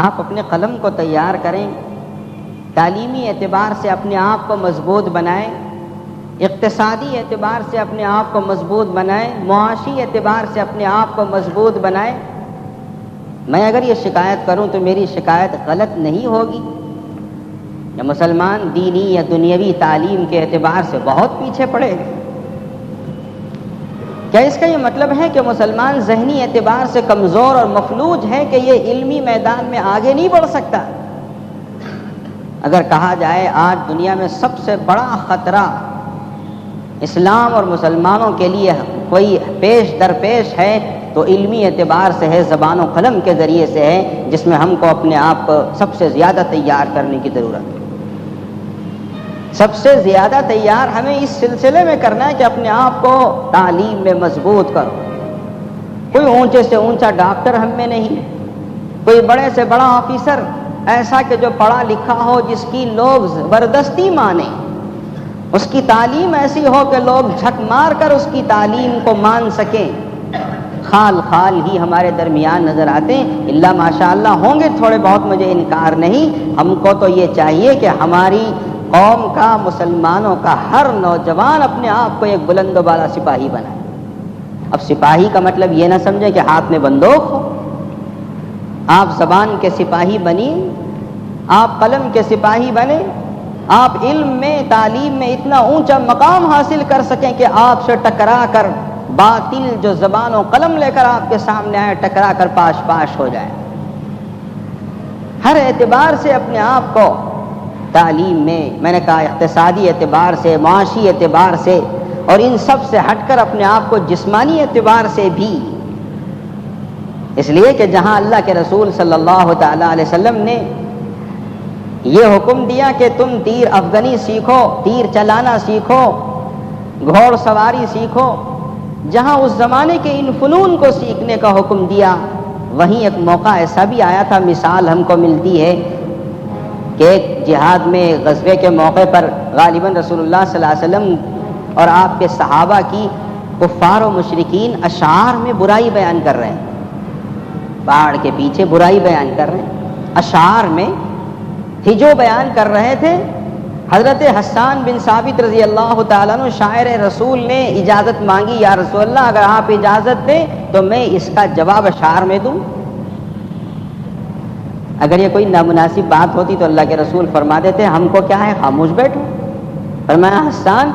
آپ اپنے قلم کو تیار کریں، تعلیمی اعتبار سے اپنے آپ کو مضبوط بنائیں، اقتصادی اعتبار سے اپنے آپ کو مضبوط بنائیں، معاشی اعتبار سے اپنے آپ کو مضبوط بنائیں۔ میں اگر یہ شکایت کروں تو میری شکایت غلط نہیں ہوگی کہ مسلمان دینی یا دنیاوی تعلیم کے اعتبار سے بہت پیچھے پڑے ہیں۔ کیا اس کا یہ مطلب ہے کہ مسلمان ذہنی اعتبار سے کمزور اور مفلوج ہے کہ یہ علمی میدان میں آگے نہیں بڑھ سکتا؟ اگر کہا جائے آج دنیا میں سب سے بڑا خطرہ اسلام اور مسلمانوں کے لیے کوئی پیش درپیش ہے تو علمی اعتبار سے ہے، زبان و قلم کے ذریعے سے ہے، جس میں ہم کو اپنے آپ کو سب سے زیادہ تیار کرنے کی ضرورت ہے۔ سب سے زیادہ تیار ہمیں اس سلسلے میں کرنا ہے کہ اپنے آپ کو تعلیم میں مضبوط کرو۔ کوئی اونچے سے اونچا ڈاکٹر ہم میں نہیں، کوئی بڑے سے بڑا آفیسر ایسا کہ جو پڑھا لکھا ہو، جس کی لوگ زبردستی مانیں، اس کی تعلیم ایسی ہو کہ لوگ جھک مار کر اس کی تعلیم کو مان سکیں۔ خال خال ہی ہمارے درمیان نظر آتے ہیں، اللہ ماشاءاللہ ہوں گے تھوڑے بہت، مجھے انکار نہیں۔ ہم کو تو یہ چاہیے کہ ہماری قوم کا، مسلمانوں کا ہر نوجوان اپنے آپ کو ایک بلند و بالا سپاہی بنائے۔ اب سپاہی کا مطلب یہ نہ سمجھے کہ ہاتھ میں بندوق ہو، آپ زبان کے سپاہی بنیں، آپ قلم کے سپاہی بنیں، آپ علم میں، تعلیم میں اتنا اونچا مقام حاصل کر سکیں کہ آپ سے ٹکرا کر باطل جو زبان و قلم لے کر آپ کے سامنے آئے، ٹکرا کر پاش پاش ہو جائے۔ ہر اعتبار سے اپنے آپ کو تعلیم میں نے کہا اقتصادی اعتبار سے، معاشی اعتبار سے، اور ان سب سے ہٹ کر اپنے آپ کو جسمانی اعتبار سے بھی، اس لیے کہ جہاں اللہ کے رسول صلی اللہ تعالی علیہ وسلم نے یہ حکم دیا کہ تم تیر افغنی سیکھو، تیر چلانا سیکھو، گھوڑ سواری سیکھو، جہاں اس زمانے کے ان فنون کو سیکھنے کا حکم دیا، وہیں ایک موقع ایسا بھی آیا تھا، مثال ہم کو ملتی ہے کہ ایک جہاد میں غزوے کے موقع پر غالباً رسول اللہ صلی اللہ علیہ وسلم اور آپ کے صحابہ کی کفار و مشرکین اشعار میں برائی بیان کر رہے ہیں، پہاڑ کے پیچھے برائی بیان کر رہے ہیں، اشعار میں ہجو بیان کر رہے تھے۔ حضرت حسان بن ثابت رضی اللہ تعالیٰ عنہ شاعر رسول نے اجازت مانگی، یا رسول اللہ اگر آپ اجازت دیں تو میں اس کا جواب اشعار میں دوں۔ اگر یہ کوئی نامناسب بات ہوتی تو اللہ کے رسول فرما دیتے ہم کو کیا ہے، خاموش بیٹھو۔ فرمایا حسان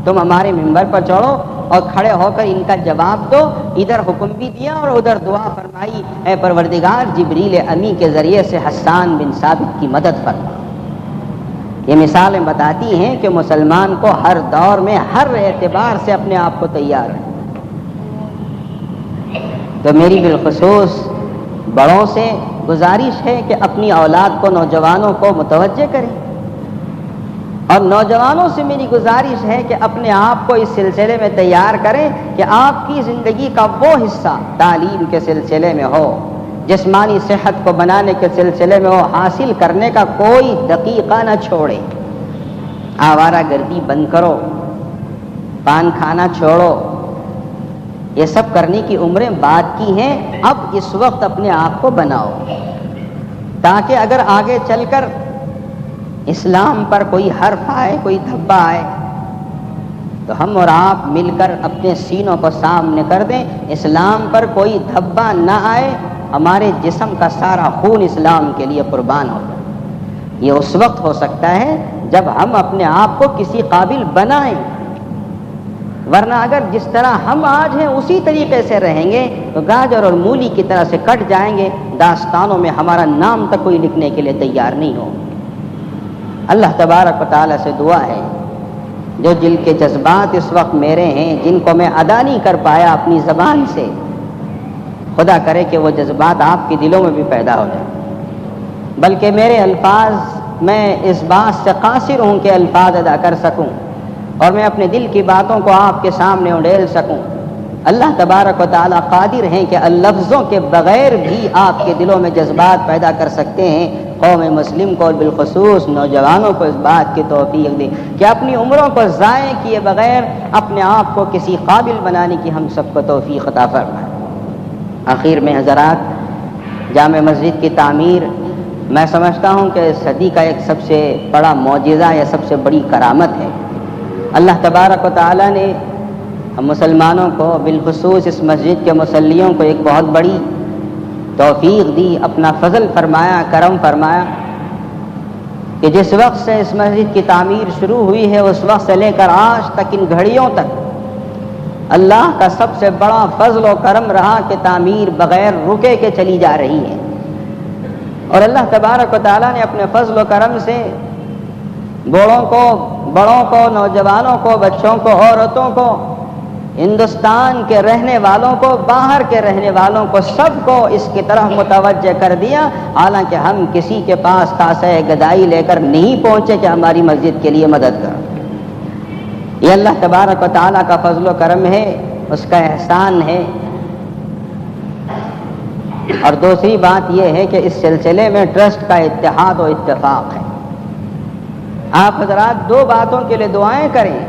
تم ہمارے منبر پر چڑھو اور کھڑے ہو کر ان کا جواب دو۔ ادھر حکم بھی دیا اور ادھر دعا فرمائی، اے پروردگار جبریل امی کے ذریعے سے حسان بن ثابت کی مدد فرما۔ یہ مثالیں بتاتی ہیں کہ مسلمان کو ہر دور میں ہر اعتبار سے اپنے آپ کو تیار ہے۔ تو میری بالخصوص بڑوں سے گزارش ہے کہ اپنی اولاد کو، نوجوانوں کو متوجہ کریں، اور نوجوانوں سے میری گزارش ہے کہ اپنے آپ کو اس سلسلے میں تیار کریں کہ آپ کی زندگی کا وہ حصہ تعلیم کے سلسلے میں ہو، جسمانی صحت کو بنانے کے سلسلے میں ہو، حاصل کرنے کا کوئی دقیقہ نہ چھوڑے۔ آوارہ گردی بند کرو، پان کھانا چھوڑو، یہ سب کرنے کی عمریں بعد کی ہیں۔ اب اس وقت اپنے آپ کو بناؤ تاکہ اگر آگے چل کر اسلام پر کوئی حرف آئے، کوئی دھبا آئے تو ہم اور آپ مل کر اپنے سینوں کو سامنے کر دیں، اسلام پر کوئی دھبا نہ آئے، ہمارے جسم کا سارا خون اسلام کے لیے قربان ہو جائے۔ یہ اس وقت ہو سکتا ہے جب ہم اپنے آپ کو کسی قابل بنائیں، ورنہ اگر جس طرح ہم آج ہیں اسی طریقے سے رہیں گے تو گاجر اور مولی کی طرح سے کٹ جائیں گے، داستانوں میں ہمارا نام تک کوئی لکھنے کے لیے تیار نہیں ہو۔ اللہ تبارک و تعالیٰ سے دعا ہے جو دل کے جذبات اس وقت میرے ہیں، جن کو میں ادا نہیں کر پایا اپنی زبان سے، خدا کرے کہ وہ جذبات آپ کے دلوں میں بھی پیدا ہو جائیں، بلکہ میرے الفاظ، میں اس بات سے قاصر ہوں کہ الفاظ ادا کر سکوں اور میں اپنے دل کی باتوں کو آپ کے سامنے اڈیل سکوں۔ اللہ تبارک و تعالیٰ قادر ہیں کہ لفظوں کے بغیر بھی آپ کے دلوں میں جذبات پیدا کر سکتے ہیں۔ قوم مسلم کو اور بالخصوص نوجوانوں کو اس بات کی توفیق دیں کہ اپنی عمروں کو ضائع کیے بغیر اپنے آپ کو کسی قابل بنانے کی ہم سب کو توفیق عطا فرمائے۔ آخر میں حضرات، جامع مسجد کی تعمیر میں سمجھتا ہوں کہ صدی کا ایک سب سے بڑا معجزہ یا سب سے بڑی کرامت ہے۔ اللہ تبارک و تعالیٰ نے ہم مسلمانوں کو، بالخصوص اس مسجد کے مصلیوں کو، ایک بہت بڑی توفیق دی، اپنا فضل فرمایا، کرم فرمایا کہ جس وقت سے اس مسجد کی تعمیر شروع ہوئی ہے اس وقت سے لے کر آج تک، ان گھڑیوں تک، اللہ کا سب سے بڑا فضل و کرم رہا کہ تعمیر بغیر رکے کے چلی جا رہی ہے۔ اور اللہ تبارک و تعالیٰ نے اپنے فضل و کرم سے بوڑھوں کو، بڑوں کو، نوجوانوں کو، بچوں کو، عورتوں کو، ہندوستان کے رہنے والوں کو، باہر کے رہنے والوں کو، سب کو اس کی طرف متوجہ کر دیا، حالانکہ ہم کسی کے پاس کاسہ گدائی لے کر نہیں پہنچے کہ ہماری مسجد کے لیے مدد کرو۔ یہ اللہ تبارک و تعالیٰ کا فضل و کرم ہے، اس کا احسان ہے۔ اور دوسری بات یہ ہے کہ اس سلسلے میں ٹرسٹ کا اتحاد و اتفاق ہے۔ آپ حضرات دو باتوں کے لیے دعائیں کریں۔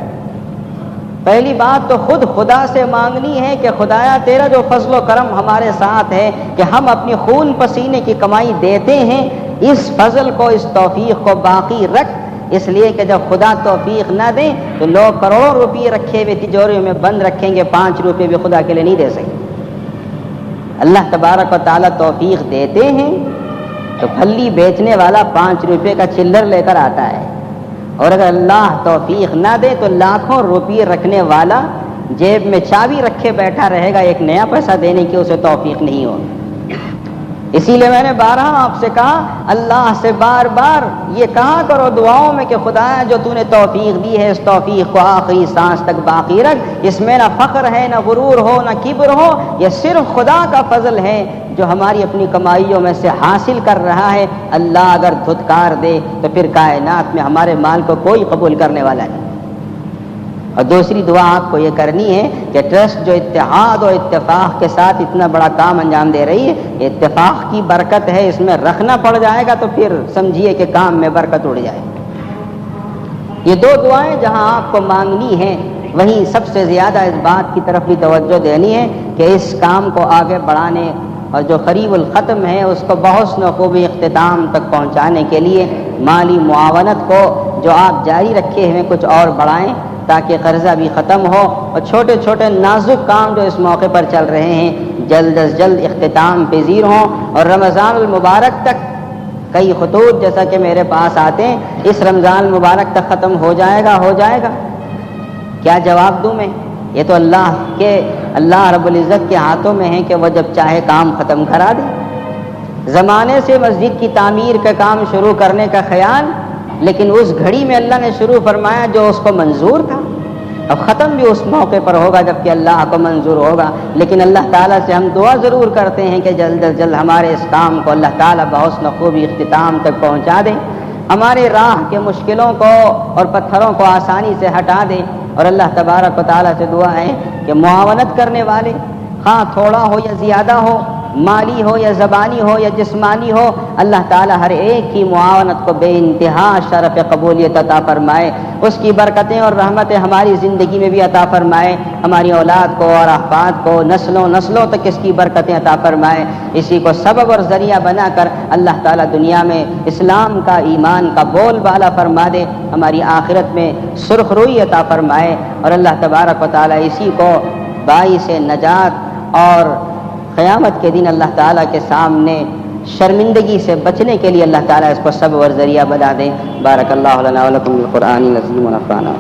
پہلی بات تو خود خدا سے مانگنی ہے کہ خدایا تیرا جو فضل و کرم ہمارے ساتھ ہے کہ ہم اپنی خون پسینے کی کمائی دیتے ہیں، اس فضل کو، اس توفیق کو باقی رکھ، اس لیے کہ جب خدا توفیق نہ دیں تو لوگ کروڑوں روپے رکھے ہوئے تجوریوں میں بند رکھیں گے، 5 روپے بھی خدا کے لیے نہیں دے سکیں۔ اللہ تبارک و تعالیٰ توفیق دیتے ہیں تو پھلی بیچنے والا 5 روپے کا چلر لے کر آتا ہے، اور اگر اللہ توفیق نہ دے تو لاکھوں روپے رکھنے والا جیب میں چابی رکھے بیٹھا رہے گا، ایک نیا پیسہ دینے کی اسے توفیق نہیں ہوگی۔ اسی لیے میں نے بارہا آپ سے کہا، اللہ سے بار بار یہ کہا کرو دعاؤں میں کہ خدا جو تو نے توفیق دی ہے اس توفیق کو آخری سانس تک باقی رکھ، اس میں نہ فخر ہے، نہ غرور ہو، نہ کبر ہو، یہ صرف خدا کا فضل ہے جو ہماری اپنی کمائیوں میں سے حاصل کر رہا ہے۔ اللہ اگر دھتکار دے تو پھر کائنات میں ہمارے مال کو کوئی قبول کرنے والا نہیں۔ اور دوسری دعا آپ کو یہ کرنی ہے کہ ٹرسٹ جو اتحاد اور اتفاق کے ساتھ اتنا بڑا کام انجام دے رہی ہے، اتفاق کی برکت ہے، اس میں رکھنا پڑ جائے گا تو پھر سمجھیے کہ کام میں برکت اڑ جائے. یہ دو دعائیں جہاں آپ کو مانگنی ہیں، وہیں سب سے زیادہ اس بات کی طرف بھی توجہ دینی ہے کہ اس کام کو آگے بڑھانے اور جو قریب الختم ہے اس کو بحسن و خوبی اختتام تک پہنچانے کے لیے مالی معاونت کو جو آپ جاری رکھے ہوئے کچھ اور بڑھائیں تاکہ قرضہ بھی ختم ہو اور چھوٹے چھوٹے نازک کام جو اس موقع پر چل رہے ہیں جلد از جلد اختتام پذیر ہوں. اور رمضان المبارک تک کئی خطوط جیسا کہ میرے پاس آتے ہیں، اس رمضان المبارک تک ختم ہو جائے گا. کیا جواب دوں میں؟ یہ تو اللہ رب العزت کے ہاتھوں میں ہے کہ وہ جب چاہے کام ختم کرا دے. زمانے سے مسجد کی تعمیر کا کام شروع کرنے کا خیال، لیکن اس گھڑی میں اللہ نے شروع فرمایا جو اس کو منظور تھا. اب ختم بھی اس موقع پر ہوگا جب کہ اللہ کو منظور ہوگا، لیکن اللہ تعالیٰ سے ہم دعا ضرور کرتے ہیں کہ جلد از جلد ہمارے اس کام کو اللہ تعالیٰ بحسن خوبی اختتام تک پہنچا دے، ہمارے راہ کے مشکلوں کو اور پتھروں کو آسانی سے ہٹا دے. اور اللہ تبارک و تعالیٰ سے دعا ہے کہ معاونت کرنے والے، ہاں تھوڑا ہو یا زیادہ ہو، مالی ہو یا زبانی ہو یا جسمانی ہو، اللہ تعالیٰ ہر ایک کی معاونت کو بے انتہا شرف قبولیت عطا فرمائے. اس کی برکتیں اور رحمتیں ہماری زندگی میں بھی عطا فرمائے، ہماری اولاد کو اور احفاد کو نسلوں تک اس کی برکتیں عطا فرمائے. اسی کو سبب اور ذریعہ بنا کر اللہ تعالیٰ دنیا میں اسلام کا، ایمان کا بول بالا فرما دے، ہماری آخرت میں سرخ روئی عطا فرمائے. اور اللہ تبارک و تعالیٰ اسی کو باعث نجات اور قیامت کے دن اللہ تعالیٰ کے سامنے شرمندگی سے بچنے کے لیے اللہ تعالیٰ اس کو سبب اور ذریعہ بنا دے. بارک اللہ لنا ولکم بالقرآن العظیم ونفعنا.